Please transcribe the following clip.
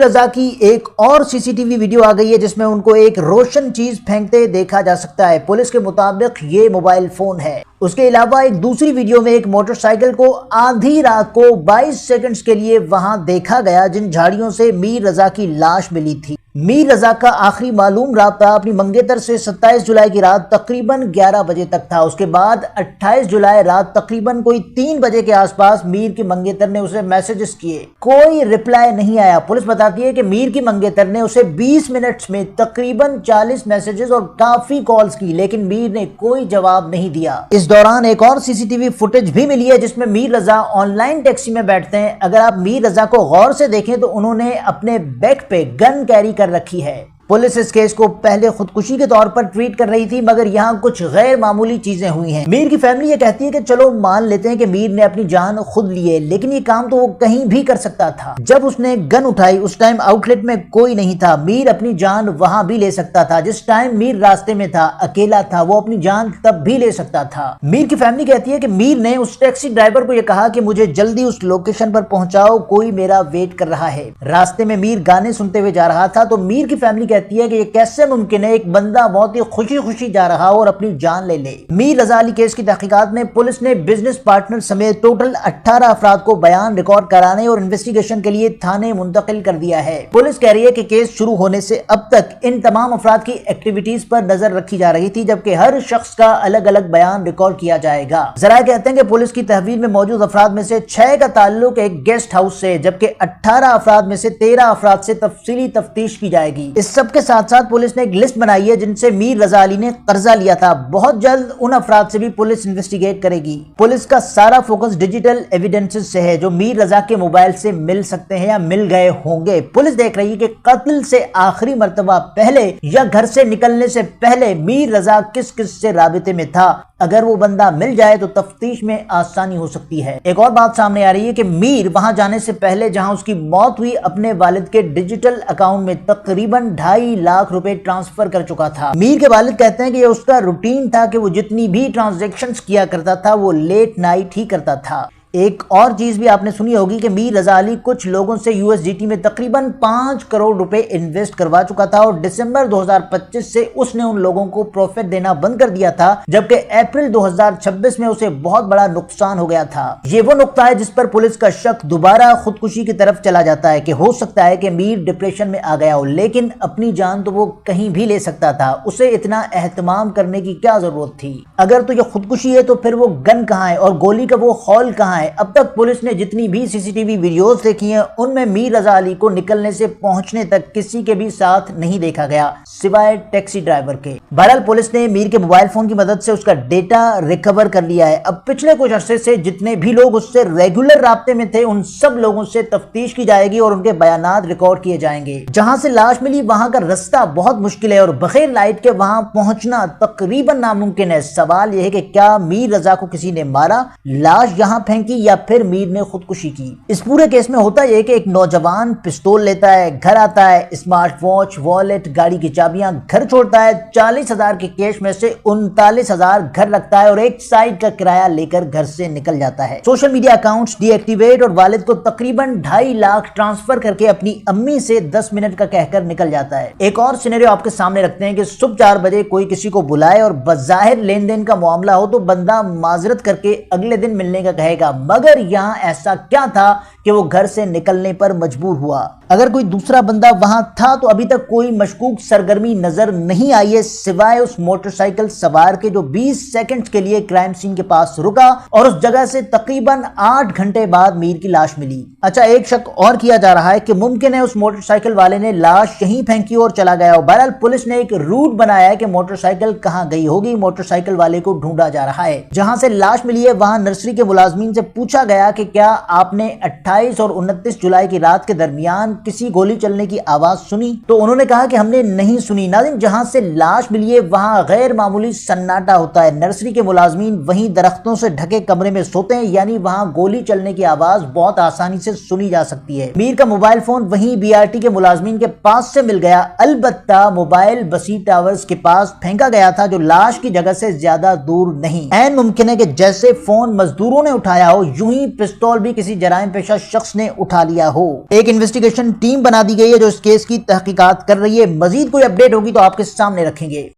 رضا کی ایک اور سی سی ٹی وی ویڈیو آ گئی ہے جس میں ان کو ایک روشن چیز پھینکتے دیکھا جا سکتا ہے۔ پولیس کے مطابق یہ موبائل فون ہے۔ اس کے علاوہ ایک دوسری ویڈیو میں ایک موٹر سائیکل کو آدھی رات کو 22 سیکنڈز کے لیے وہاں دیکھا گیا جن جھاڑیوں سے میر رضا کی لاش ملی تھی۔ میر رضا کا آخری معلوم رابطہ اپنی منگیتر سے 27 جولائی کی رات تقریباً 11 بجے تک تھا۔ اس کے بعد 28 جولائی رات تقریباً کوئی 3 بجے کے آس پاس میر کی منگیتر نے اسے میسیجز کیے، کوئی رپلائی نہیں آیا۔ پولیس بتاتی ہے کہ میر کی منگیتر نے اسے 20 منٹس میں تقریباً 40 میسیجز اور کافی کالز کی، لیکن میر نے کوئی جواب نہیں دیا۔ اس دوران ایک اور سی سی ٹی وی فوٹیج بھی ملی ہے جس میں میر رضا آن لائن ٹیکسی میں بیٹھتے ہیں۔ اگر آپ میر رضا کو غور سے دیکھیں تو انہوں نے اپنے بیک پہ گن کیری کر رکھی ہے۔ پولیس اس کیس کو پہلے خودکشی کے طور پر ٹریٹ کر رہی تھی، مگر یہاں کچھ غیر معمولی چیزیں ہوئی ہیں۔ میر کی فیملی یہ کہتی ہے کہ چلو مان لیتے ہیں کہ میر نے اپنی جان خود لی ہے، لیکن یہ کام تو وہ کہیں بھی کر سکتا تھا۔ جب اس نے گن اٹھائی اس ٹائم آؤٹ لیٹ میں کوئی نہیں تھا۔ میر اپنی جان وہاں بھی لے سکتا تھا۔ جس ٹائم میر راستے میں تھا، اکیلا تھا، وہ اپنی جان تب بھی لے سکتا تھا۔ میر کی فیملی کہتی ہے کہ میر نے اس ٹیکسی ڈرائیور کو یہ کہا کہ مجھے جلدی اس لوکیشن پر پہنچاؤ، کوئی میرا ویٹ کر رہا ہے۔ راستے میں میر گانے سنتے ہوئے جا رہا تھا تو میر کی فیملی کہتی ہے کہ یہ کیسے ممکن ہے ایک بندہ بہت ہی خوشی خوشی جا رہا اور اپنی جان لے لے۔ میر رضا علی کیس کی تحقیقات میں پولیس نے بزنس پارٹنر سمیت ٹوٹل 18 افراد کو بیان ریکارڈ کرانے اور انویسٹیگیشن کے لیے تھانے منتقل کر دیا ہے۔ پولیس کہہ رہی ہے کہ کیس شروع ہونے سے اب تک ان تمام افراد کی ایکٹیویٹیز پر نظر رکھی جا رہی تھی، جبکہ ہر شخص کا الگ الگ بیان ریکارڈ کیا جائے گا۔ ذرائع کہتے ہیں کہ پولیس کی تحویل میں موجود افراد میں سے 6 کا تعلق ایک گیسٹ ہاؤس سے، جبکہ 18 افراد میں سے 13 افراد سے تفصیلی تفتیش کی جائے گی۔ اس سب کے ساتھ ساتھ پولیس نے ایک لسٹ بنائی ہے جن سے میر رضا علی نے قرضہ لیا تھا۔ بہت جلد ان افراد سے بھی پولیس انویسٹیگیٹ کرے گی۔ پولیس کا سارا فوکس ڈیجیٹل ایویڈنسز سے ہے جو میر رضا کے موبائل سے مل سکتے ہیں یا مل گئے ہوں گے۔ پولیس دیکھ رہی ہے کہ قتل سے آخری مرتبہ پہلے یا گھر سے نکلنے سے پہلے میر رضا کس کس سے رابطے میں تھا۔ اگر وہ بندہ مل جائے تو تفتیش میں آسانی ہو سکتی ہے۔ ایک اور بات سامنے آ رہی ہے کہ میر وہاں جانے سے پہلے جہاں اس کی موت ہوئی اپنے والد کے ڈیجیٹل اکاؤنٹ میں تقریباً 2.5 لاکھ روپے ٹرانسفر کر چکا تھا۔ میر کے والد کہتے ہیں کہ یہ اس کا روٹین تھا کہ وہ جتنی بھی ٹرانزیکشنز کیا کرتا تھا وہ لیٹ نائٹ ہی کرتا تھا۔ ایک اور چیز بھی آپ نے سنی ہوگی کہ میر رضا علی کچھ لوگوں سے USDT میں تقریباً 5 کروڑ روپے انویسٹ کروا چکا تھا اور دسمبر 2025 سے اس نے ان لوگوں کو پروفٹ دینا بند کر دیا تھا، جبکہ اپریل 2026 میں اسے بہت بڑا نقصان ہو گیا تھا۔ یہ وہ نقطہ ہے جس پر پولیس کا شک دوبارہ خودکشی کی طرف چلا جاتا ہے کہ ہو سکتا ہے کہ میر ڈپریشن میں آ گیا ہو، لیکن اپنی جان تو وہ کہیں بھی لے سکتا تھا۔ اسے اتنا اہتمام کرنے کی کیا ضرورت تھی؟ اگر تو یہ خودکشی ہے تو پھر وہ گن کہاں ہے اور گولی کا وہ خول کہاں ہے؟ اب تک پولیس نے جتنی بھی سی سی ٹی وی ویڈیوز دیکھی ہیں ان میں میر رضا علی کو نکلنے سے پہنچنے تک کسی کے بھی ساتھ نہیں دیکھا گیا سوائے ٹیکسی ڈرائیور کے۔ بہرحال پولیس نے میر کے موبائل فون کی مدد سے اس کا ڈیٹا ریکور کر لیا ہے۔ اب پچھلے کچھ عرصے سے جتنے بھی لوگ اس سے ریگولر رابطے میں تھے ان سب لوگوں سے تفتیش کی جائے گی اور ان کے بیانات ریکارڈ کیے جائیں گے۔ جہاں سے لاش ملی وہاں کا رستہ بہت مشکل ہے اور بغیر لائٹ کے وہاں پہنچنا تقریباً ناممکن ہے۔ سوال یہ ہے کہ کیا میر رضا کو کسی نے مارا، لاش یہاں پھینکی یا پھر میر نے خودکشی کی؟ اس پورے کیس میں ہوتا یہ کہ ایک نوجوان پستول لیتا ہے، گھر آتا ہے، اسمارٹ واچ، والیٹ، گاڑی کی چابیاں گھر چھوڑتا ہے، 40,000 کے کیش میں سے 39,000 گھر رکھتا ہے اور ایک سائٹ کا کرایہ لے کر گھر سے نکل جاتا ہے۔ Social media accounts D activate اور والد کو تقریباً 2.5 لاکھ ٹرانسفر کر کے اپنی امی سے 10 منٹ کا کہہ کر نکل جاتا ہے۔ ایک اور سینیریو آپ کے سامنے رکھتے ہیں کہ صبح 4 بجے کوئی کسی کو بلائے اور بظاہر لین دین کا معاملہ ہو تو بندہ معذرت کر کے اگلے دن ملنے کا کہے گا، مگر یہاں ایسا کیا تھا کہ وہ گھر سے نکلنے پر مجبور ہوا؟ اگر کوئی دوسرا بندہ وہاں تھا تو ابھی تک کوئی مشکوک سرگرمی نظر نہیں آئی ہے سوائے اس موٹر سائیکل سوار کے جو 20 سیکنڈ کے لیے کرائم سین کے پاس رکا اور اس جگہ سے تقریباً 8 گھنٹے بعد میر کی لاش ملی۔ اچھا، ایک شک اور کیا جا رہا ہے کہ ممکن ہے اس موٹر سائیکل والے نے لاش یہیں پھینکی اور چلا گیا ہو۔ بہرحال پولیس نے ایک روٹ بنایا ہے کہ موٹر سائیکل کہاں گئی ہوگی۔ موٹر سائیکل والے کو ڈھونڈا جا رہا ہے۔ جہاں سے لاش ملی ہے وہاں نرسری کے ملازمین سے پوچھا گیا کہ کیا آپ نے 28 اور 29 جولائی کی رات کے درمیان کسی گولی چلنے کی آواز سنی؟ تو انہوں نے کہا کہ ہم نے نہیں سنی۔ ناظرین، جہاں سے لاش ملی ہے وہاں غیر معمولی سناٹا ہوتا ہے۔ نرسری کے ملازمین وہیں درختوں سے ڈھکے کمرے میں سوتے ہیں، یعنی وہاں گولی چلنے کی آواز بہت آسانی سے سنی جا سکتی ہے۔ میر کا موبائل فون وہیں BRT کے ملازمین کے پاس سے مل گیا، البتہ موبائل بسی ٹاورز کے پاس پھینکا گیا تھا جو لاش کی جگہ سے زیادہ دور نہیں۔ عین ممکن ہے کہ جیسے فون مزدوروں نے اٹھایا ہو ہو، یوں ہی پستول بھی کسی جرائم پیشہ شخص نے اٹھا لیا ہو۔ ایک انویسٹیگیشن ٹیم بنا دی گئی ہے جو اس کیس کی تحقیقات کر رہی ہے۔ مزید کوئی اپڈیٹ ہوگی تو آپ کے سامنے رکھیں گے۔